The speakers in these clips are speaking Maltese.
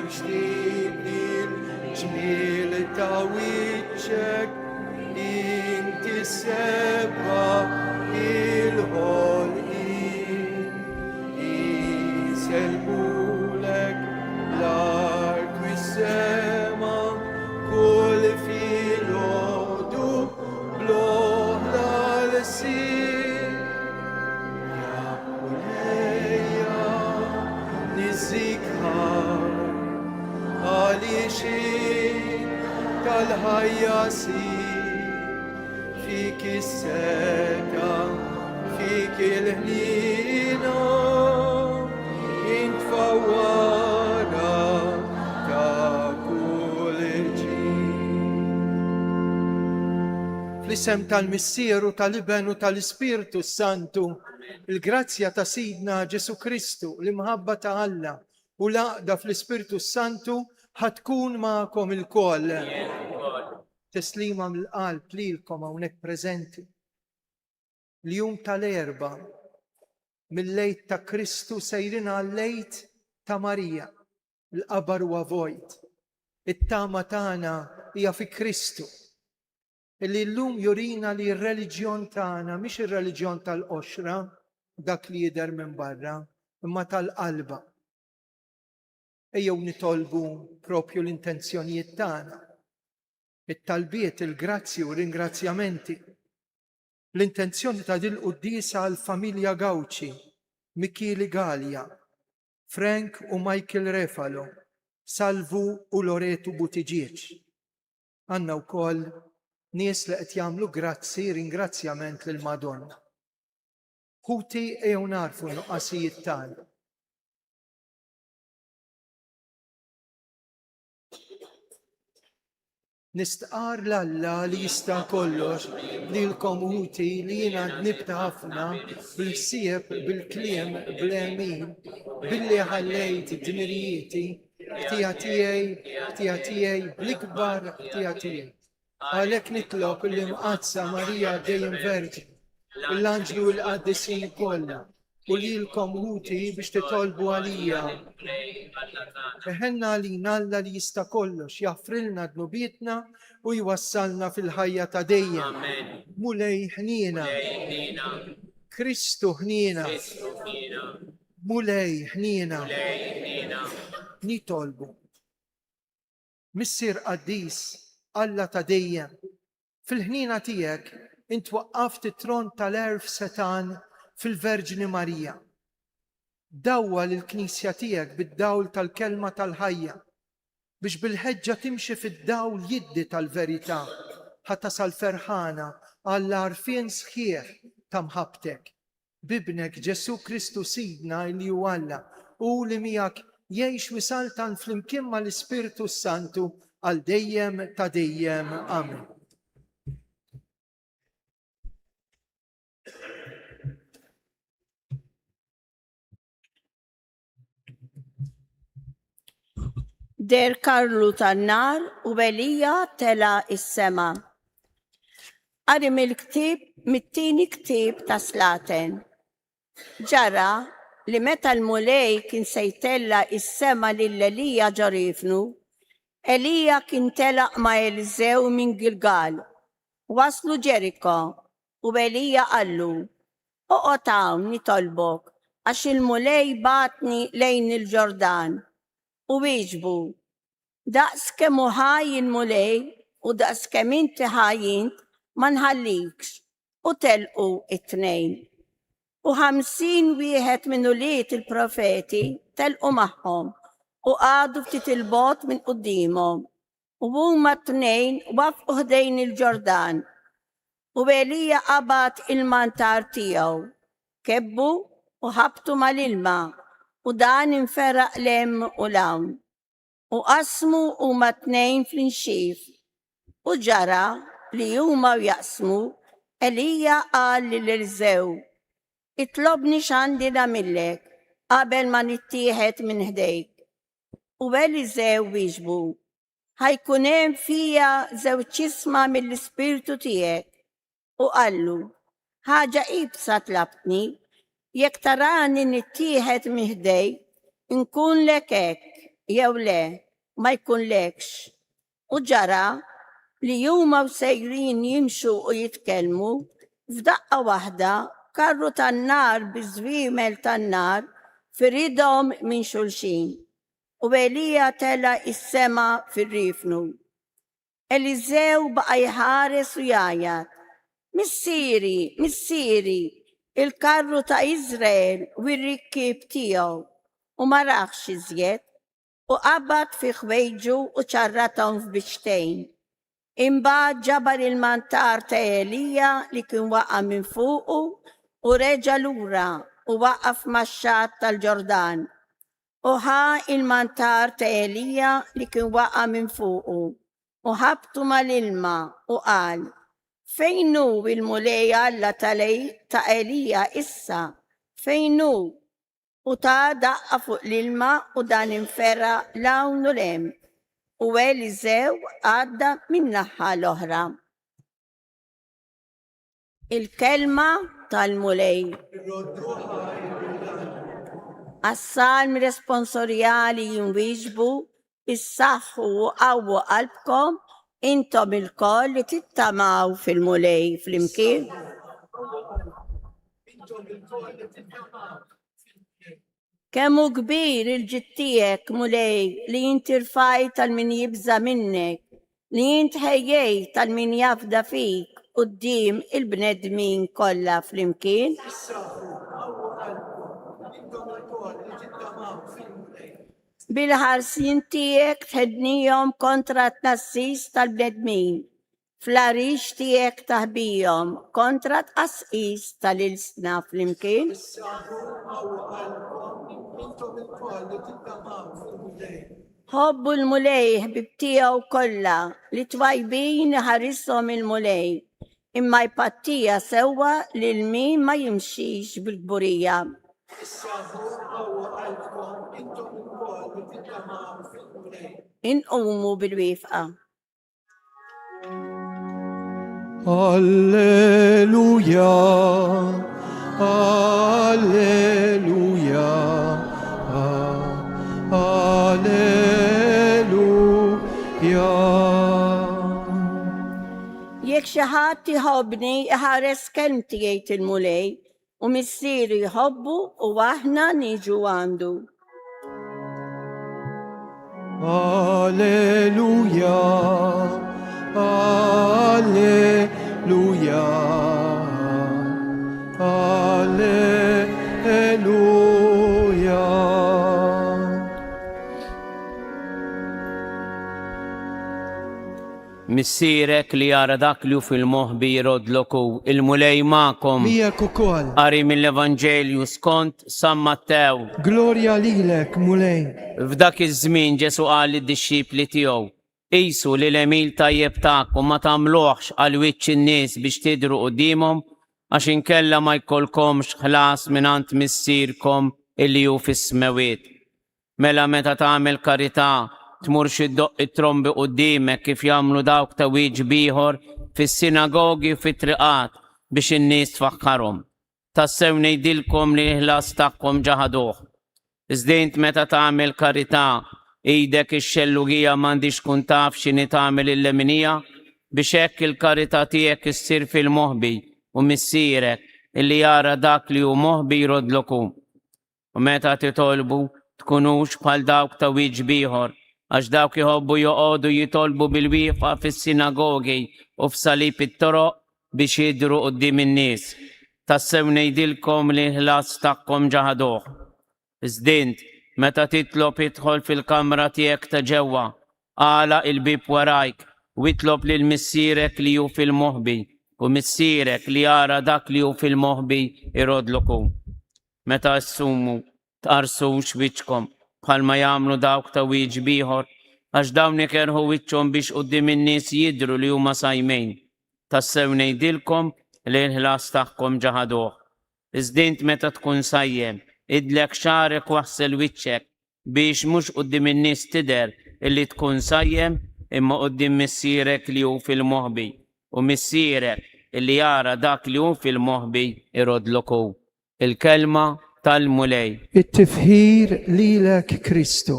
مشتيقني الجميل تعويتشك انت السبع الهولين يسلمولك الارض والسما كل في لودو بلوه للسين يا بنيا نزيكها عليشين كالهياسي فيك السكن فيك الهنينة انت فوارة تاكل Fl-isem tal-Missieru, tal-Iben u tal-Ispiritu Santu, il-grazzja ta' Sidna Ġesu Kristu, l-imħabba ta' Alla u laqda fl-Ispiritu Santu ħatkun ma'kom il-koll. Teslima mill-qalb lilkom hawnhekk preżenti. L-jum tal-erba mill-lejt ta' Kristu sejrin għal-lejt ta' Marija, l-qabar huwa vojt. It-tama tagħna hija fi Kristu. Illi llum jurina li r-reliġjon tagħna mhix ir-reliġjon tal-qoxra, dak li jidher minn barra, imma tal-qalba. Ejjew nitolbu propju l-intenzjonijiet tagħna. It-talbiet, il-grazzi u ringrazzjamenti. L-intenzjoni ta' dil qudiesa għall-familja Gawċi, Micheli Gallia, Frank u Michael Refalo, Salvu u Loretu Butiġieċ. Għandna wkoll nies li qed jagħmlu grazzi, ringrazzjament lil Madonna. Ħuti ejjew narfu n-nuqqasijiet tagħna. Nistqar l-Alla li jista' kollox lilkom ħuti li jiena nibta ħafna bil-ħsieb, bil-kliem, bl-emin, billi ħallejt id-dmirijieti, ħtija tiegħi, bl-ikbar ħtija tiegħi. Għalhekk nitlob l-imqazza Marija dejjem Verġi, l-anġlu u l-qaddisin kollha, u lilkom ħuti biex titolbu għalija. Eħenna għalina Alla li jista' kollox, jaffrilna dnubietna u jwassalna fil-ħajja ta' dejjem. Mulej ħnina, Kristu ħnina, mulej ħnina, nitolbu. Missier Qaddis, Alla ta' dejjem, fil-ħnina tiegħek int waqqaft it-tron tal-erf setan fil-Verġni Marija. Dawwa lill-Knisja tiegħek bid-dawl tal-kelma tal-ħajja biex bil-ħeġġa timxi fid-dawl jiddi tal-verità ħatasal ferħana għall-għarfien sħiħ ta' mħabbtek. Bibnek Ġesu Kristu Sidna li hu Alla u li miegħek jgħix wisaltan flimkien mal-Ispiritu Santu għal dejjem ta' dejjem. Amen. Der Karlu tan-nar u Belija tela is-sema. Qari mill-ktieb mit-tieni ktieb ta' Slaten. Ġara li meta l-mulej kien se jtella is-sema lil Elija ġarifnu, Elija kien telaq ma' Eliżew minn Gilgal. Waslu Ġeriko u Elija qallu, oqgħod hawn nitolbok għax il-mulej batni lejn il-Ġordan. U wieġbu, daqskemm hu ħaj il-mulej u daqskemm inti ħajjint ma nħallikx, u telqu it-tnejn. U 50 wieħed minn uliet il-profeti telqu magħhom u għadu ftit il-bot minn qudiemhom. U huma t-tnejn waqfu ħdejn il-Ġordan. U Elija qabad il-mantar tiegħu, kebbu u ħabtu mal-ilma, u dan inferaq lem u lawn. U qasmu huma t-tnejn fl-inxif. U ġara li huma jaqsmu, Elija qal lil Eliżew, itlobni x'għandi nagħmillek qabel ma nittieħed minn ħdejk. U Eliżew wieġbu, ħajkun hemm fija żewġ isma mill-Ispiritu tiegħek. U qallu, ħaġa qibsa tlabtni, jekk tarani nittieħed minn ħdejk, inkun lek hekk, jew le, ma jkunlekx. U ġara li huma sejrin jimxu u jitkellmu, f'daqqa waħda karru tan-nar biżwiemel tan-nar firidhom minn xulxin. U Elija tela is-sema fir-rifnu. Eliżew baqa' jħares u jgħajjat. Missieri, missieri, il-karru ta' Iżrael u r-rikkieb tiegħu. U ma raħx iżjed, u qabad fi ħwejġu u ċarrathom f'biċtejn. Imbagħad ġabar il-mantar ta' Elija li kien waqa' minn fuqu u reġa' lura u waqaf max-xatt tal-Ġordan. U ħa il-mantar ta' Elija li kien waqa' minn fuqu u ħabtu mal-ilma u qal: fejn hu il-mulej Alla ta' Elija issa? Fejn hu? U ta' daqqa fuq l-ilma u dan inferra lawn u lem. U Eliżew għadda min-naħa l-oħra. Il-kelma tal-mulej. Għas-salm responsorjali jinwieġbu, issaħħu u qawwu qalbkom intom il-koll li tittamaw fil-mulej flimkien. Kemmu kbir il-ġittijek mulej li jinti rfaj tal-min jibza minnek, li jint ħejjej tal-min jafda fik qudiem il-bnedmin kollha flimkien. Bil-ħarsin tiegħek tħednihom kontra t-nassis tal-bnedmin, fl-għarix tiegħek taħbihom kontra t-qasqis tal-ilsna flimkien. Ħobbu l-mulej ħbib tiegħu kollha li twajbin ħarishom il-mulej, imma jpattija sewwa lil min ma jimxix bil-gburija. Inqumu bil-wifqa. Alleluja, alleluja, alleluja. Jekk xi ħadd iħobbni iħares kelmti jgħid il-mulej u missieri jħobbu u aħna niġu għandu. Alleluja, alleluja, alleluja. Missierek li jara dak li hu fil-moħbi jrodloku il-mulej ma'kom. Miegħek ukoll. Qari mill-Evanġelju skont San Mattew. Glorja lilek, mulej. F'dak iż-żmien Ġesu qal lid-dixxipli tiegħu: qisu li l-emil tajjeb tagħkom ma tagħmluhx għal wiċċ in-nies biex tidhru qudiemhom għax inkella ma jkollkomx ħlas mingħand missierkom illi hu fis-smawiet. Mela meta tagħmel karità tmurx iddoqq it-trombi quddiemek kif jagħmlu dawk ta' wieġb ieħor fis-sinagogi u fit-triqat biex in-nies tfaħħarhom. Tassew ngħidilkom li l-ħlas tagħhom ġaħaduh. Iżdejnt meta tagħmel karità idek ix-xellugija m'għandix tkun taf x'inhi tagħmel il-leminija biex hekk il-karità tiegħek issir fil-moħbi u missierek illi jara dak li hu moħbi jrodloku. U meta titolbu tkunux bħal dawk ta' wieġb ieħor għax dawk jħobbu joqogħdu jitolbu bil-wieqfa fis-sinagogi u f'salib it-toroq biex jidhru quddiem in-nies. Tassew ngħidilkom li l-ħlas tagħhom ġaħaduh. Iżdint meta titlob idħol fil-kamra tiegħek ta' ġewwa, għala il-bib warajk u itlob lil missierek li hu fil-moħbi u missierek li jara dak li hu fil-moħbi irodloku. Meta assumu tqarsux wiċċkom bħalma jagħmlu dawk ta' wieġb ieħor għax dawn ikerħu wiċċhom biex quddiem in-nies jidhru li huma sajmejn. Tassew ngħidilkom li l-ħlas tagħhom ġaħaduh. Iżdint meta tkun sajjem idlek xarek waħsel wiċċek biex mhux quddiem in-nies tidher illi tkun sajjem imma quddiem missierek li hu fil-moħbi u missierek illi jara dak li hu fil-moħbi irodloku. Il-kelma tal-mulej. It-tifħir lilek Kristu.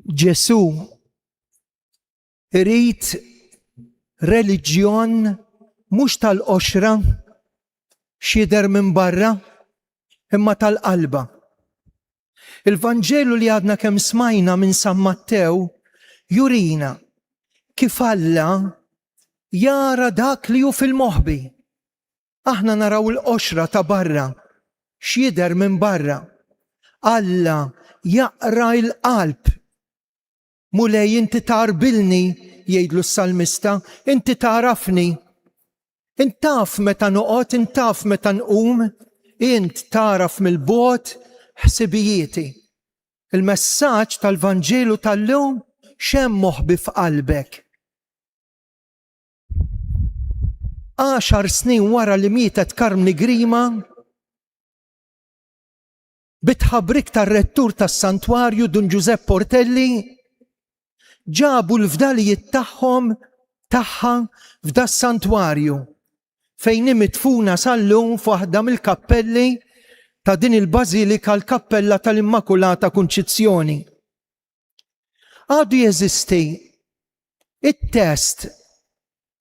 Ġesu irid reliġjon mhux tal-qoxra xider minn barra imma tal-qalba. Il-Vanġelu li għadna kemm smajna minn San Mattew jurina kif Alla jara dak li hu fil-moħbi. Aħna naraw il-qoxra ta' barra xider minn barra. Alla jaqra l-qalb. Mulej inti tarbilni, jgħidlu s-salmista, inti tarafni. Intaf meta noqgħod, intaf meta nqum, int taraf mill-bogħod ħsibijieti. Il-messaġġ tal-Vanġelu tal-lum xemm moħbi f'qalbek. 10 snin wara li mietet Carmine Grima, bitħabrik tar-rettur tas-Santwarju Dun Giuseppe Portelli, ġabu l-fdalijiet tagħhom tagħha f'da s-santwarju fejn mitfuna sal-lum f'waħda mill-kappelli ta' din il-Bażilika l-Kappella tal-Immakulata Kunċizzjoni. Għadu jeżisti it-test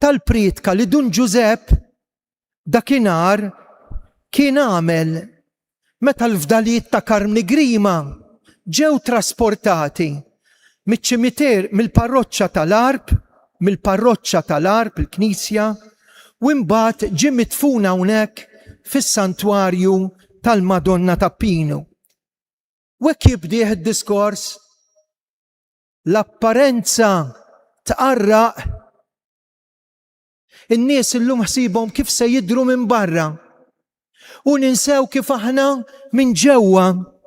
tal-priedka li Dun Giuseppe dakinhar kien għamel meta l-fdalijiet ta' Carmine Grima ġew trasportati mill-ċimitier mill-parroċċa tal-Arp, il-Knisja, u mbagħad ġie mitfuna hawnhekk fis-Santwarju tal-Madonna ta' Pinu. U hekk jibdieh id-diskors l-apparenza tqarraq in-nies illum ħsibhom kif se jidhru minn barra u ninsew kif aħna minn ġewwa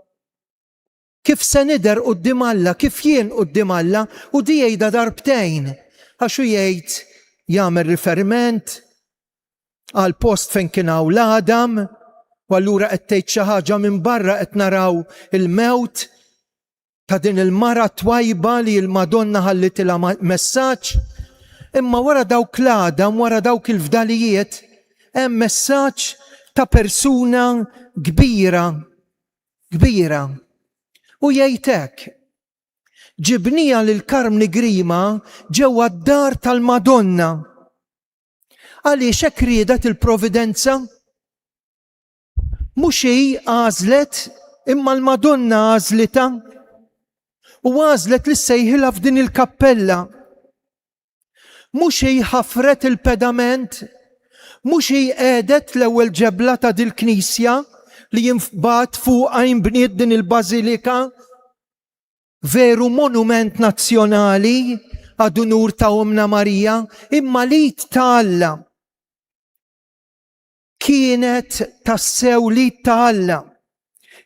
kif se nidher quddiem Alla, kif jien quddiem Alla, u di jgħidha darbtejn għax hu jgħid jagħmel riferiment għal post fejn kien hawn l-Adam, u allura qed tgħid xi ħaġa minn barra qed naraw il-mewt ta' din il-mara twajba li l-Madonna ħallitilha messaġġ, imma wara dawk l-Adam, wara dawk il-fdalijiet, hemm messaġġ ta' persuna kbira. U jgħid hekk: ġibnija lil Carmine Grima ġewwa d-dar tal-Madonna. Għaliex hekk riedet il-Providenza? Mhux hi għażlet imma l-Madonna għażlitha u għażlet li ssejħilha f'din il-kappella. Mhux hi ħafret il-pedament, mhux hi qiegħdet l-ewwel ġebla ta' dil-Knisja li jinfbagħat fuqha jinbniet din il-Bażilika, veru monument nazzjonali għad-unur ta' Omna Marija, imma lid ta' Alla. Kienet tassew lid ta' Alla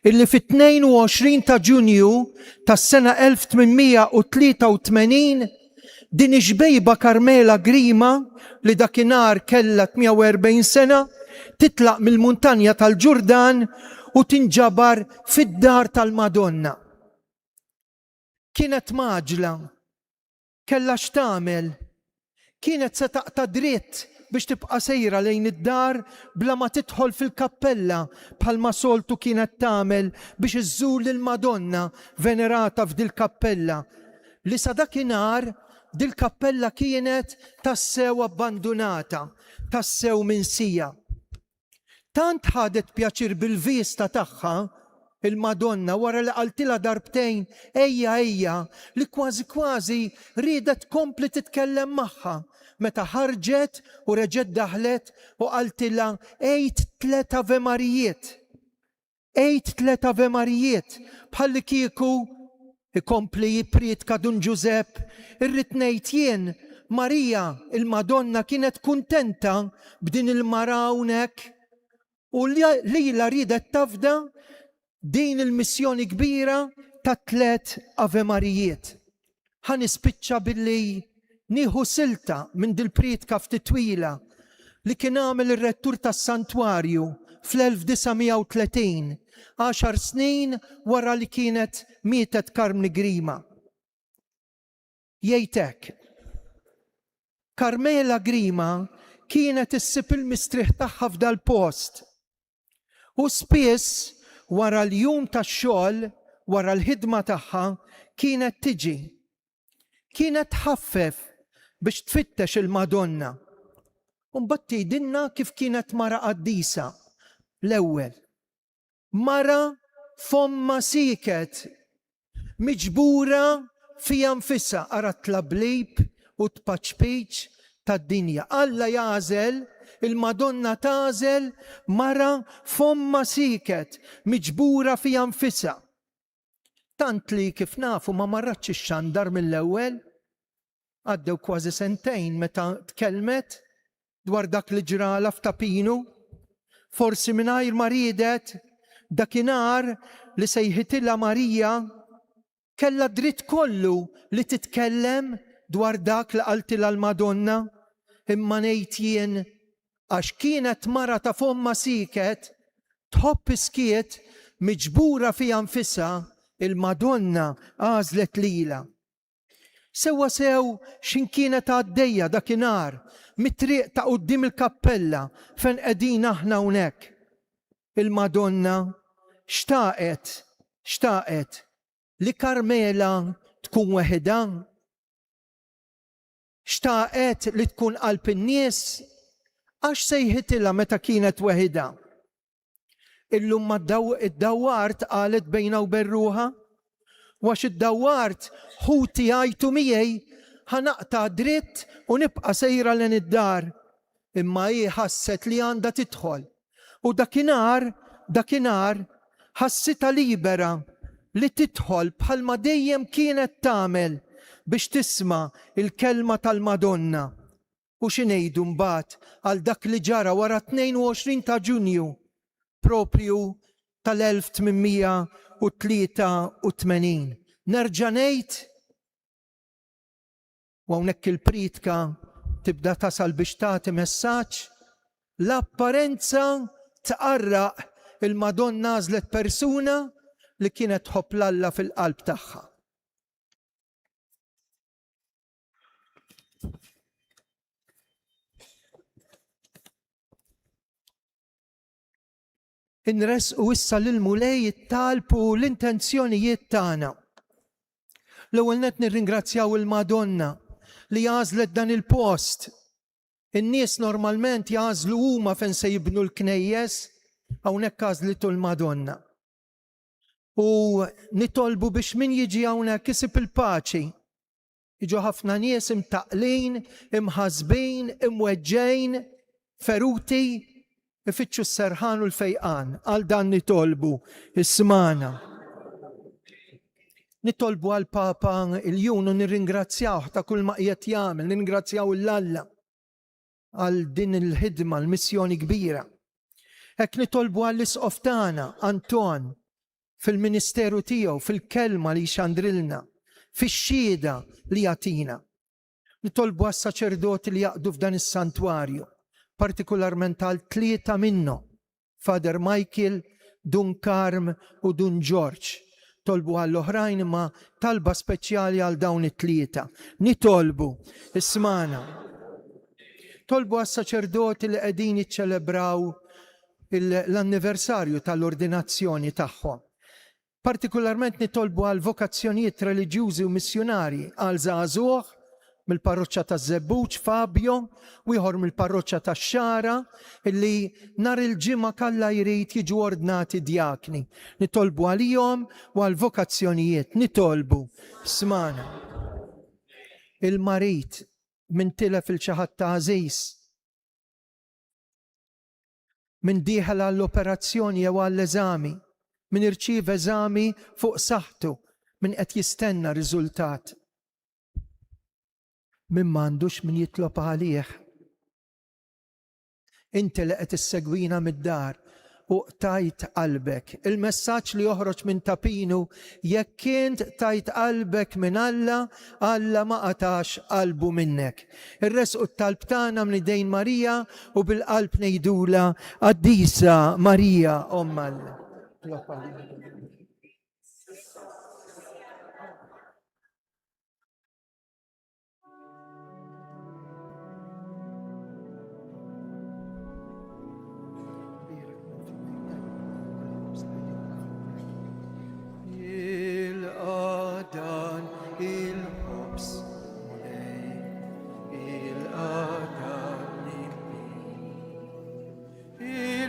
illi fit-22 ta' Ġunju tas-sena 1883 din iġbejba Carmela Grima li dakinhar kellha 48 sena titlaq mill-muntanja tal-Ġurdan u tinġabar fid-dar tal-Madonna. Kienet maġla, kellha x'tagħmel, kienet se taqta' dritt biex tibqa' sejra lejn id-dar bla ma tidħol fil-kappella bħalma soltu kienet tagħmel biex iżżur lill-Madonna venerata f'dil kappella li sa dakinhar dil kappella kienet tassew abbandunata, tassew minsija. Tant ħadet pjaċir bil-vista tagħha il-Madonna wara li qaltilha darbtejn ejja li kważi riedet kompli titkellem magħha meta ħarġet u reġgħet daħlet u qaltilha ejt 3 Avemarijiet. Ejt 3 Avemarijiet bħalli kieku ikompli jippriedka Dun Giuseppe, irrid ngħid jien Marija il-Madonna kienet kuntenta b'din il-mara hawnhekk u lila riedet tafda din il-missjoni kbira ta' 3 Avemarijiet. Ħanispiċċa billi nieħu silta minn dil-priedka ftit twila li kien għamel ir-rettur tas-Santwarju fl-1930, 10 snin wara li kienet mietet Carmine Grima. Jgħid hekk: Carmela Grima kienet issib il-mistrieħ tagħha f'dal post. U spiss wara l-jum tax-xogħol, wara l-ħidma tagħha, kienet tiġi, kienet tħaffef biex tfittex il-Madonna. Mbagħad tgħidilna kif kienet mara qaddisa l-ewwel. Mara fomma siket, miġbura fija nfissa ara tlablib u tpaċpiċ tad-dinja. Alla jażel, il-Madonna tażel mara fomma siket, miġbura fija nfissa. Tant li kif nafu ma marratx ix-xandar mill-ewwel, għaddew kważi sentejn meta tkellmet dwar dak li ġrala f'Tapinu, forsi mingħajr ma riedet dakinhar li sejħitilha Marija kellha dritt kollu li titkellem dwar dak li qaltilha l-Madonna, imma ngħid jien għax kienet mara ta' fomma siket, tħobb iskiet miġbura fija nfisha, il-Madonna għażlet lila. Sewa sew xin kienet għaddejja dakinhar mit-triq ta' quddiem il-kappella fejn qegħdin aħna hawnhekk. Il-Madonna xtaqet li Karmela tkun weħida, xtaqet li tkun qalb in-nies, għax sejħitilha meta kienet weħida. Illum ma id-dawwart qalet bejna u berruha, għax id-dawwart ħuti għajtu miegħi ħanaqta' dritt u nibqa' sejra lejn id-dar. Imma hi ħasset li għandha tidħol. U dakinhar ħassitha libera li tidħol bħalma dejjem kienet tagħmel biex tisma' il-kelma tal-Madonna. U xi ngħidu mbagħad għal dak li ġara wara 22 ta' Ġunju proprju tal-1883. Nerġa' ngħid u hawnhekk il-pritka tibda tasal biex tagħti messaġġ, l-apparenza tqarraq il-Madonna għażlet persuna li kienet tħobb l-Alla fil-qalb tagħha. Inresqu issa lil mulej it-talb u l-intenzjonijiet tagħna. L-ewwel nett nirringrazzjaw il-Madonna li għażlet dan il-post. In-nies normalment jagħżlu huma fejn se jibnu l-knejjes, hawnhekk għażlitu l-Madonna. U nitolbu biex min jiġi hawnhekk isib il-paċi. Jiġu ħafna nies imtaqlin, imħasbin, imweġġejn, feruti, ifittxu s-serħan u l-fejqan. Għal dan nitolbu, ismana. Nitolbu għal Papa il-jun u nirringrazzjaw ta' kull ma qiegħed jagħmel, nirringrazzjaw l-Alla għal din il-ħidma, l-missjoni kbira. Hekk nitolbu għall isqof tagħna Anton fil-ministeru tiegħu, fil-kelma li xandrilna, fix-xhieda li jagħtina. Nitolbu għas-saċerdoti li jaqdu f'dan is-santwarju, partikolarment għal 3 minnhom, Father Michael, Dun Karm u Dun George. Tolbu għall-oħrajn imma talba speċjali għal dawn it-3. Nitolbu, ismana. Tolbu għas-saċerdoti li qegħdin jiċċelebraw l-anniversarju tal-ordinazzjoni tagħhom. Partikolarment nitolbu għal vokazzjonijiet reliġjużi u missjonari għal żagħżugħ mill-parroċċja taż-Żebbuġ Fabio u ieħor mill-parroċċja tax-Xara illi nhar il-ġimgħa kollha jrid jiġu ordnati djakni. Nitolbu għalihom u għal vokazzjonijiet. Nitolbu, smana. Il-marit min tilef il-xi ħadd ta' għażiż, min dieħel għall-operazzjoni jew għall-eżami, min irċieve eżami fuq saħħtu, min qed jistenna riżultat. Min m'għandux min jitlob għalih. Inti li qed issegwina mid-dar u tajt qalbek. Il-messaġġ li joħroġ minn Tapinu, jekk int tajt qalbek minn Alla, Alla ma qatax qalbu minnek. Irresqu t-talb tagħna minn idejn Marija u bil-qalb ngħidula Qaddisa Marija Omm Alla.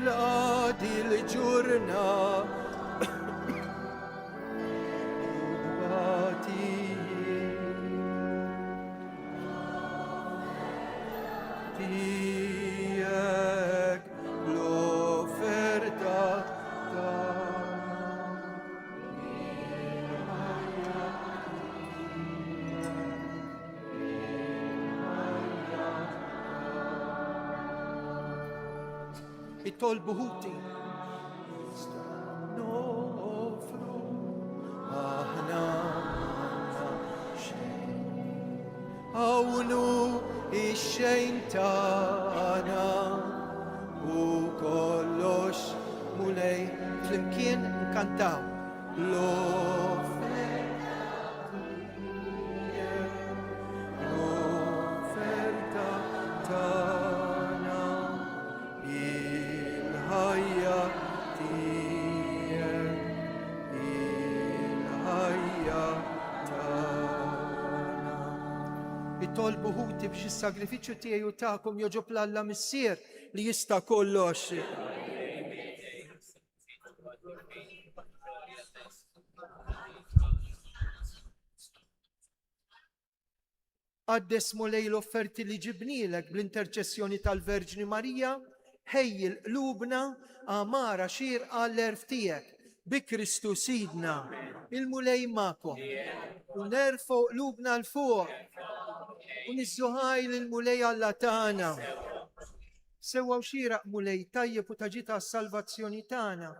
القاضي الجرنا تيك l'offerta يطلبوا هوتي نوفرو اهنا هونو الشين تانا وكلش مولاي فلمكين كانتاو l'offerta tana الهيا تيه الهيا tana يطلبوا هوتي biex is-sagrifiċċju tiegħi u tagħkom joġob l-Alla missier li jista' kollox. Għaddes mulej l-offerti li ġibnilek bl-interċessjoni tal-Verġni Marija, ħejjil qlubna għamara xierqa l-erf tiegħek bi Kristu Sidna, il-mulej magħkom. U nerfgħu qlubna l-fuq u nizzuħajl il-mulej Alla tagħna. Sewwa xieraq mulej tajjeb u taġita għas-salvazzjoni tagħna,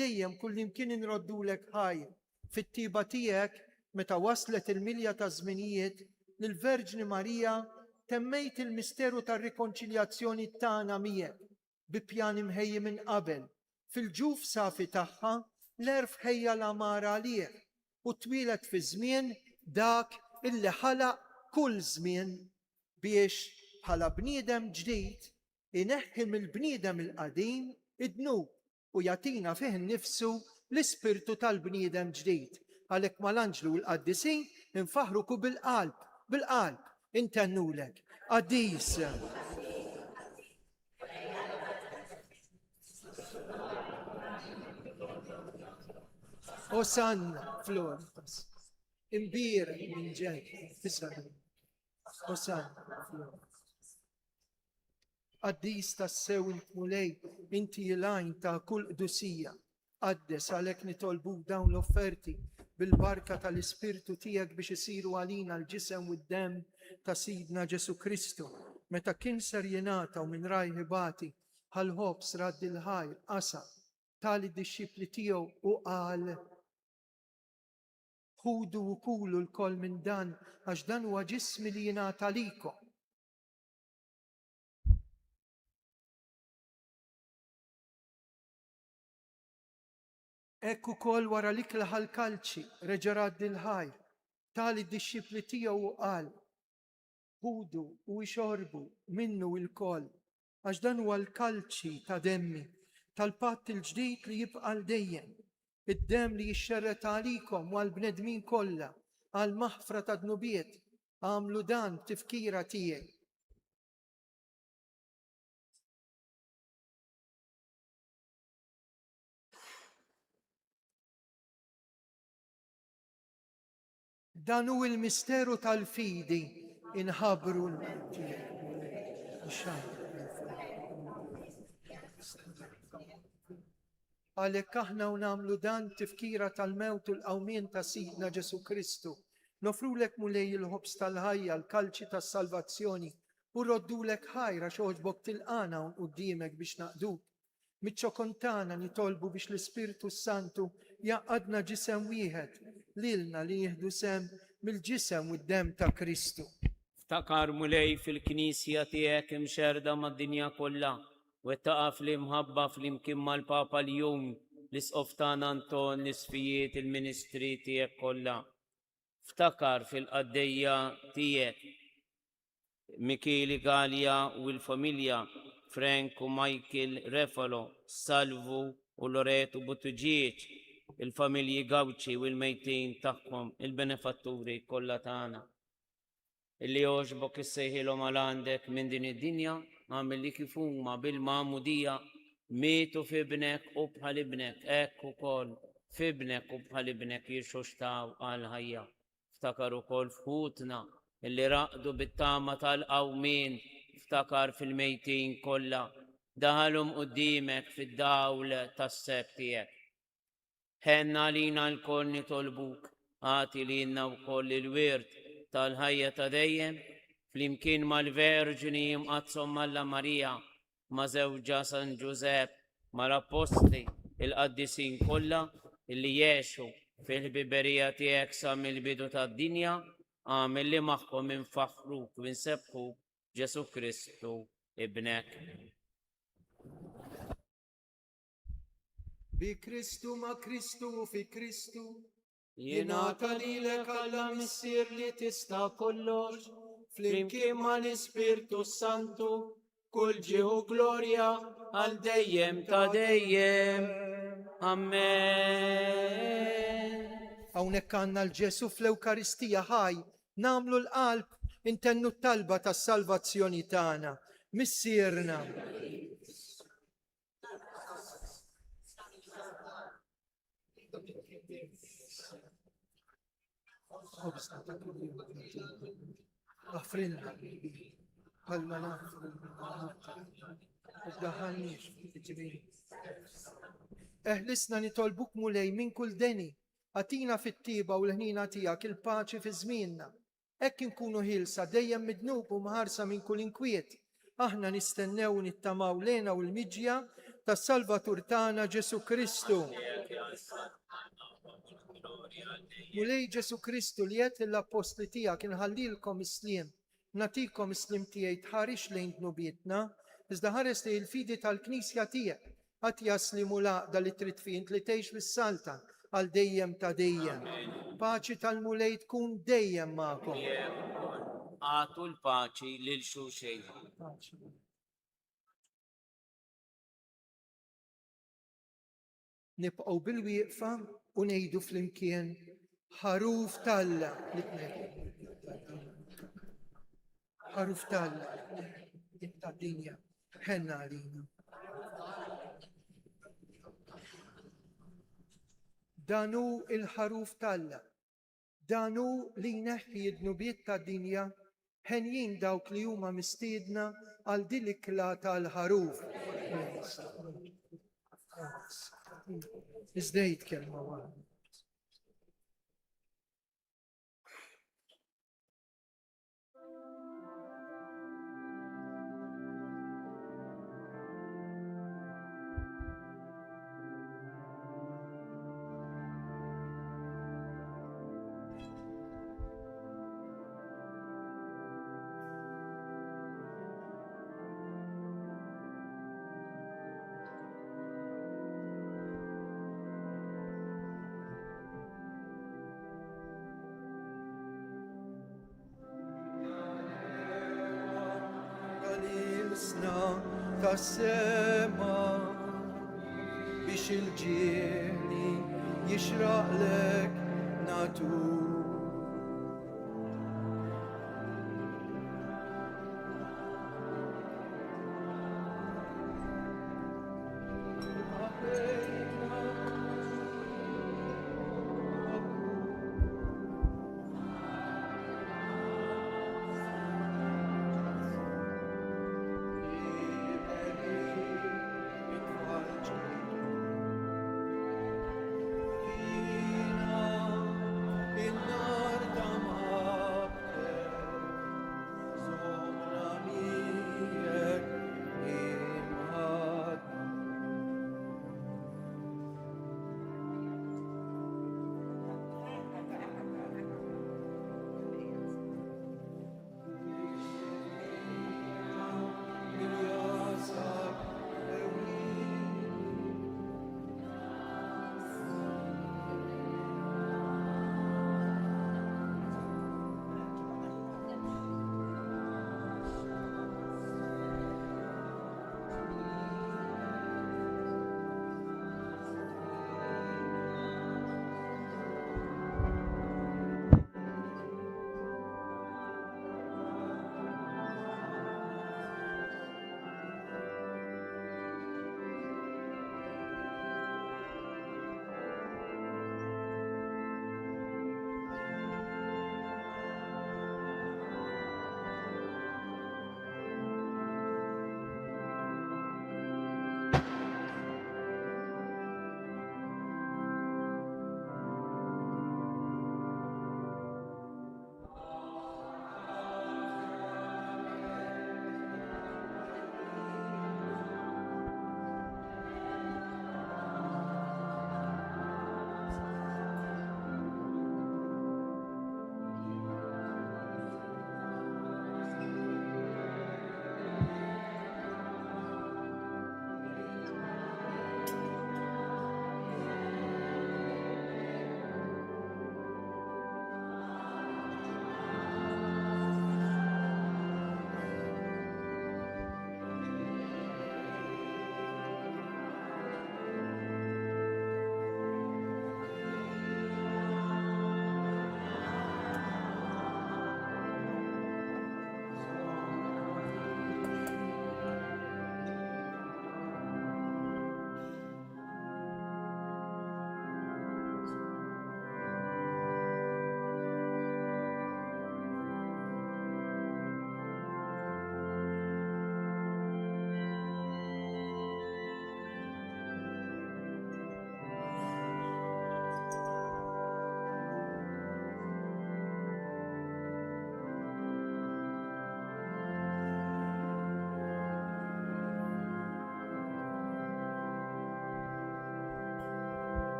dejjem kull imkien inroddulek ħajr. Fit-tiba tiegħek meta waslet il-milja ta' żminijiet lill-Verġni Marija temmejt il-misteru tar-rikonċiljazzjoni tagħna miegħek bi pjan imħejji minn qabel. Fil-ġuf safi tagħha l-erf ħejja l-amara għalih u twilet fi żmien dak illi ħalaq kull żmien biex bħala bniedem ġdid ineħħi mill-bniedem il-qadim id-dnub u jagħtina fih innifsu l-ispirtu tal-bniedem ġdid. Għalhekk mal-anġlu u l-qaddisin infaħruku bil-qalb intennulek. Qaddis. Osanna Floritas. Imbir minn ġej. Osanna Floritas. Qaddis tassew mulej inti jilajn ta' kull qdusija. Qaddes għalhekk nitolbu dawn l-offerti bil-barka tal-Ispirtu tiegħek biex isiru għalina l-ġisem u d-dem ta' Sidna Ġesu Kristu. Meta kien ser jingħataw minn rajħibati ħal-ħobs radd il-ħajr qasa tali d-dixxipli tiegħu u qal ħudu u kulu l-koll minn dan għax dan huwa ġismi li jingħata likom. Ekku kol wara l-ikla ħal-kalċi, reġa' radd il-ħajr, tali d-dixxipli tiegħu u qal ħudu u ixorbu minnu il-koll, għax dan huwa l-kalċi ta' demmi, tal-patt il-ġdid li jibqa' l-dejjem, id-dem li jixxerret għalikom u għall-bnedmin kollha, għall-maħfra ta' dnubiet, għamlu dan tifkira tiegħi. Dan hu il-misteru tal-fidi inħabru għalhekk aħna u nagħmlu dan tifkira tal-mewt u l-qawmien ta' Sidna Ġesu Kristu. Nofrulek mulej il-ħobs tal-ħajja l-kalċi tas-salvazzjoni u roddulek ħajra xogħġbok tilqana quddiemek biex naqduk. Miċ-ċokontana nitolbu biex l-Ispirtu Santu jaqadna ġisem wieħed lilna li jieħdu sem mill-ġisem u d-dem ta' Kristu. Ftakar mulej fil-Knisja tiegħek imxerda mad-dinja kollha u taqa' fl-imħabba fl-imkien mal-Papa l-jum l-isqof tagħna Anton l-isfijiet il-ministri tiegħek kollha. Ftakar fil-qaddejja tiegħek Micheli Gallia u l-familja Frank u Michael Refalo, Salvu u Loreto Butuġieċ, il-familji Gawċi u l-mejtin tagħhom, il-benefatturi kollha tagħna. Illi jogħġbok issejħilhom għal għandek minn din id-dinja, għamel li kif huma bil-magħmudija ميتوا في ابنك وبحال ابنك اكو كل في ابنك وبحال ابنك يشوشتا وقال هيا افتكروا كل فوتنا اللي رقدوا بالطامة القومين افتكر في الميتين كلها دهلهم قديمك في الدولة تسبتيك حنا لينا الكل نطلبوك آتي لينا وكل الورد هيا تدين فليمكن ما الفيرجني مقتصم مالا ماريا ما زوجة سان جوزيف ما الأبوستي القديسين كلها اللي يعيشوا في الببرية تيكسا من البدو الدنيا آمن اللي محكو من فخروك ونسبحوك جسو كريستو ابنك بكريستو ما كريستو في كريستو يناتلي لك alla missir li tista kollox flimkien ma l-Ispirtu Santu kull ġieħu glorja għal dejjem ta' dejjem Amen. Hawnhekk għandna l-Ġesu fl-Ewkaristija ħaj namlu l-qalb intennu t-talba tas-salvazzjoni tagħna. Missierna. Għafrilna, għalma nafru, għaddaħalniex, ġibin. Eħlisna nitolbuk mulej minn kull deni, għatina fit-tiba u l-ħnina tijak il-paċi fi żmienna. Ekk inkunu ħilsa dejjem midnub u mħarsa minn kull inkwiet. Aħna nistennew nittamaw lena u l-miġja tas-Salvatur tagħna Ġesu Kristu. Mulej Ġesu Kristu li qed l-apostli tiegħek inħallilkom isliem, natikom islim tiegħi tħarix lejn dnubietna, iżda ħares li l-fidi tal-Knisja tiegħek għat jaslimu laqda li trid fint li tgħix fis-salta għal dejjem ta' dejjem. Paċi tal-mulej tkun dejjem magħkom. Għatu l-paċi lil xuxej. Nibqgħu bil-wieqfa u ngħidu flimkien ħaruf Talla ħaruf Talla it-dinja ħenna għalina. Danu il-ħaruf Talla, danu li jneħħi d-nubiet tad-dinja ħenjin dawk li huma mistiedna għal din l-ikla tal-ħaruf. Iżdejt kelma waħda. Isna tas-sema biex il-ġieli jixraqlek natur. Inna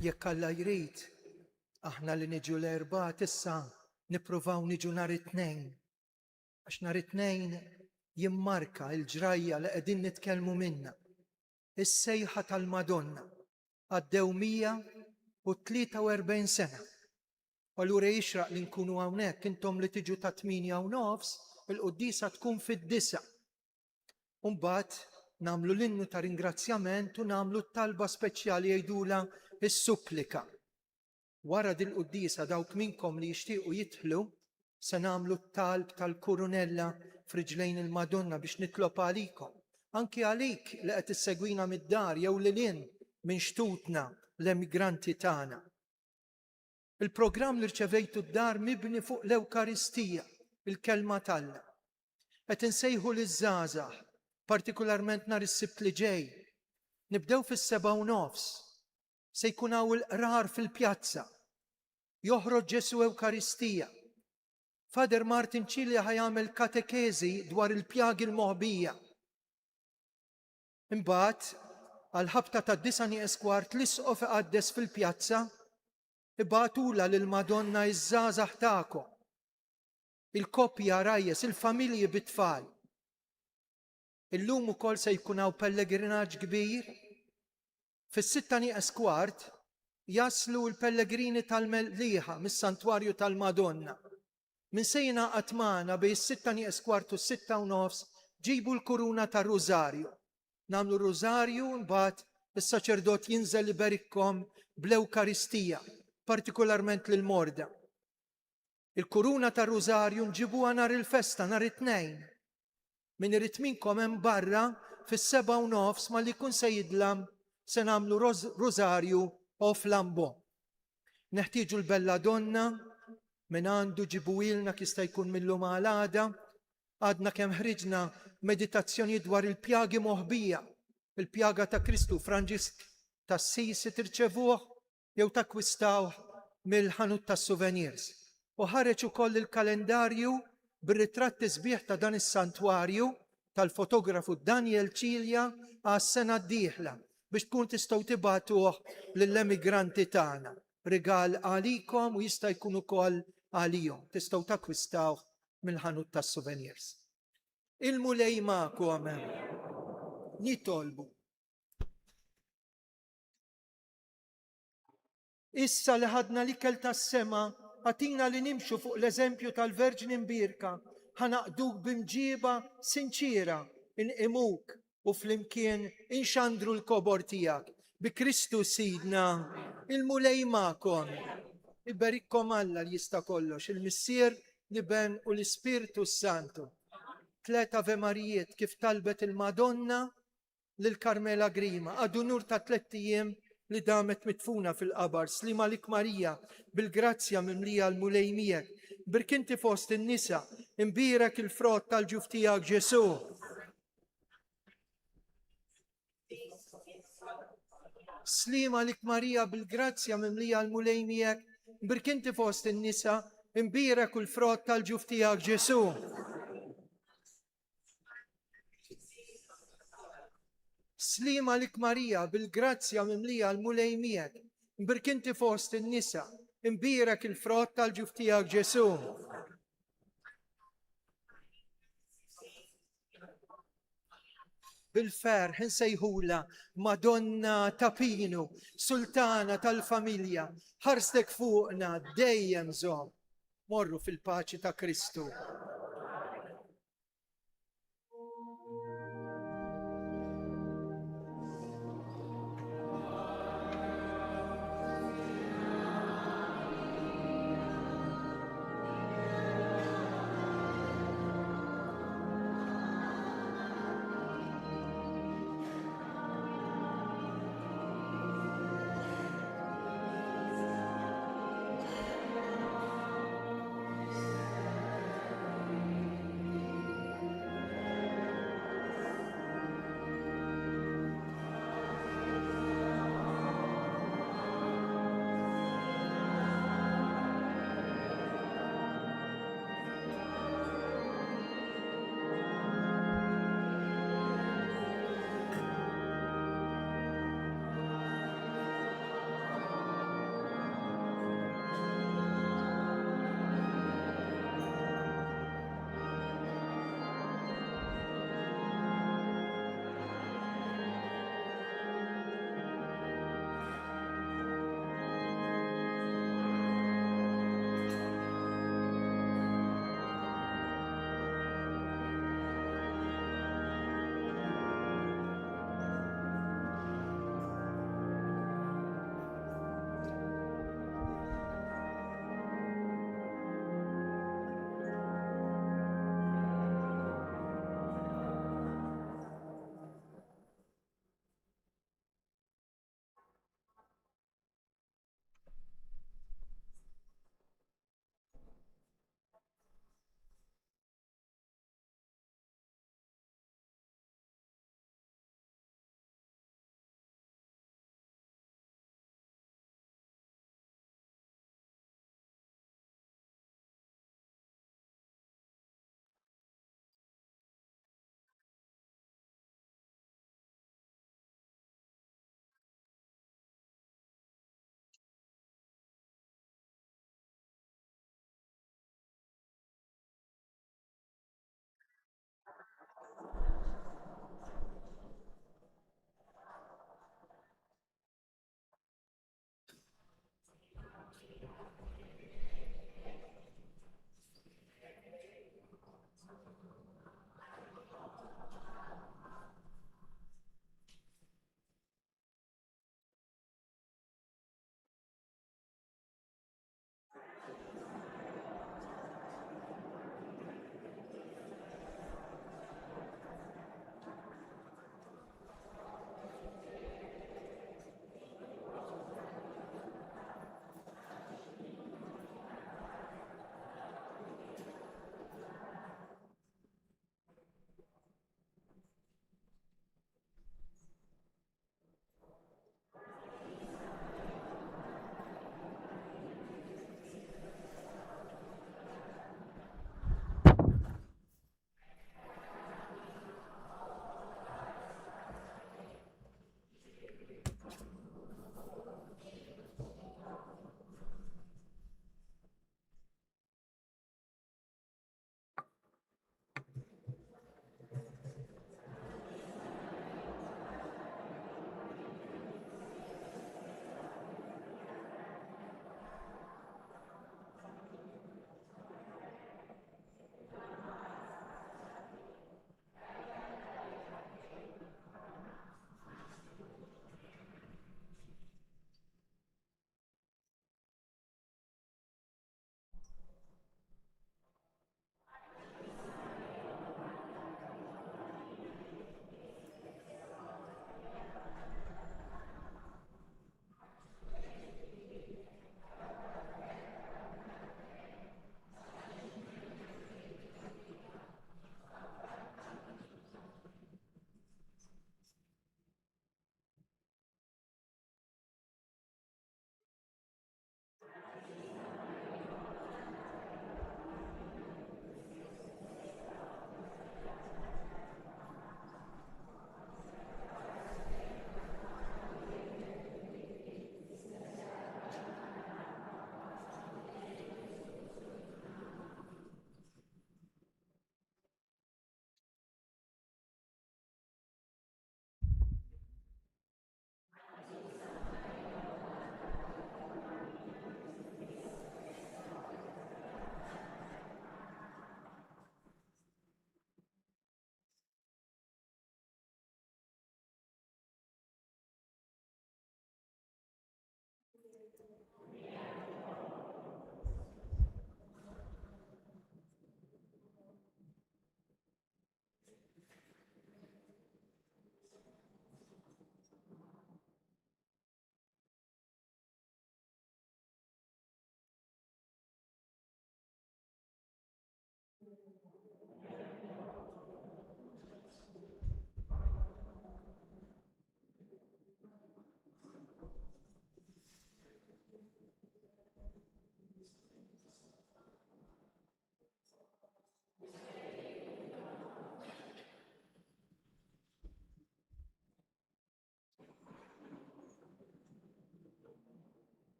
jekk Alla jrid, aħna li niġu l-erbat issa nippruvaw niġu nhar it-tnejn. Għax nhar it-tnejn jimmarka l-ġrajja li qegħdin nitkellmu minnha. Is-sejħa tal-Madonna għaddew 143 sena. Allura jixraq li nkunu hawnhekk intom li tiġu ta' 8:30 il-qudiesa tkun fid-9. Mbagħad nagħmlu l-innu ta' ringrazzjament u nagħmlu talba speċjali jgħidula is-supplika. Wara din il-qudiesa dawk minnkom li jixtiequ jidħlu se nagħmlu t-talb tal-kurunella f'riġlejn il-Madonna biex nitlob għalikom. Anki għalik li qed issegwina mid-dar jew lilin minn xtutna l-emigranti tagħna. Il-programm li rċevejtu d-dar mibni fuq l-Ewkaristija, il-kelma talla. Qed insejħu liż-żgħażagħ, partikolarment nhar is-Sibt li ġej. Nibdew fis-7:30. Se jkun hawn il-qrar fil-pjazza. Joħroġ Ġesu Ewkaristija. Fader Martin Ċilja ħajamel katekezi dwar il-pjagi l-moħbija. Imbagħad għal-ħabta ta' 9:15 l-isqof iqaddes fil-pjazza ibagħtula lill-Madonna iż-żgħażagħ tagħkom. Il-koppja rajjes, il-familji bit-tfal. Illum ukoll se jkun hawn pellegrinaġġ kbir. Fis-6:15 jaslu l-pellegrini tal-Mellieħa mis-Santwarju tal-Madonna. Min se jingħaqad magħna bejn is-6:15 u s-6:30 ġibu l-kuruna tar-Rużarju. Nagħmlu Rużarju mbagħad is-saċerdot jinżel iberikkom bl-Ewkaristija, partikolarment lil morda. Il-kuruna tar-Rużarju nġibuha nhar il-festa nhar it-tnejn. Min irid minnkom hemm barra fis-7:30 ma li jkun se jidlam se nagħmlu Rużarju o flambo. Neħtieġu l-Belladonna min għandu ġibu ilna kista jkun mill-lum għal-għada. Għadna kemm ħriġna meditazzjoni dwar il-pjagi moħbija, il-pjaga ta' Kristu Franġisk tas-Sisi tirċevuh jew takkwistawh mill-ħanut tas-souvenirs. U ħareġ ukoll il-kalendarju bir-ritratti sbieħ ta' dan is-santwarju tal-fotografu Daniel Ċilja għas-sena d-dieħla biex tkun tistgħu tibagħtuh lill-emigranti tagħna. Rigal għalikom u jista' jkun ukoll għalihom. Tistgħu takkwistawh mill-ħanut tas-souvenirs. Il-mulej magħkom nitolbu. Issa li ħadna l-ikel tas-sema għatina li nimxu fuq l-eżempju tal-Verġni Mbirka ħanaqduk bimġiba sinċira inqimuk u flimkien inxandru l-kobor tiegħek. Bi Kristu Sidna il-mulej magħkom. Iberikkom Alla li jista' kollox, il-Missier l-Iben u l-Ispirtu Santu. 3 Ave Marijiet kif talbet il-Madonna lil-Karmela Grima. Għadu nur ta' 3 ijiem li damet mitfuna fil-qabar. Slima lik Marija, bil-grazzja mimlija l-mulej miegħek. Birkinti fost in-nisa, imbirek il-frott tal-ġuf tiegħek Ġesu. Slima lik Marija, bil-grazzja mimlija l-mulej miegħek. Birkinti fost in-nisa, imbirek il-frott tal-ġuf tiegħek Ġesu. Slima lik Marija, bil-grazzja mimlija l-mulej miegħek. Birkinti fost in-nisa, imbirek il-frott tal-ġuf tiegħek Ġesu. Bil-ferħ insejħula Madonna Tapinu, Sultana tal-familja, ħarstek fuqna dejjem żomm. Morru fil-paċi ta' Kristu.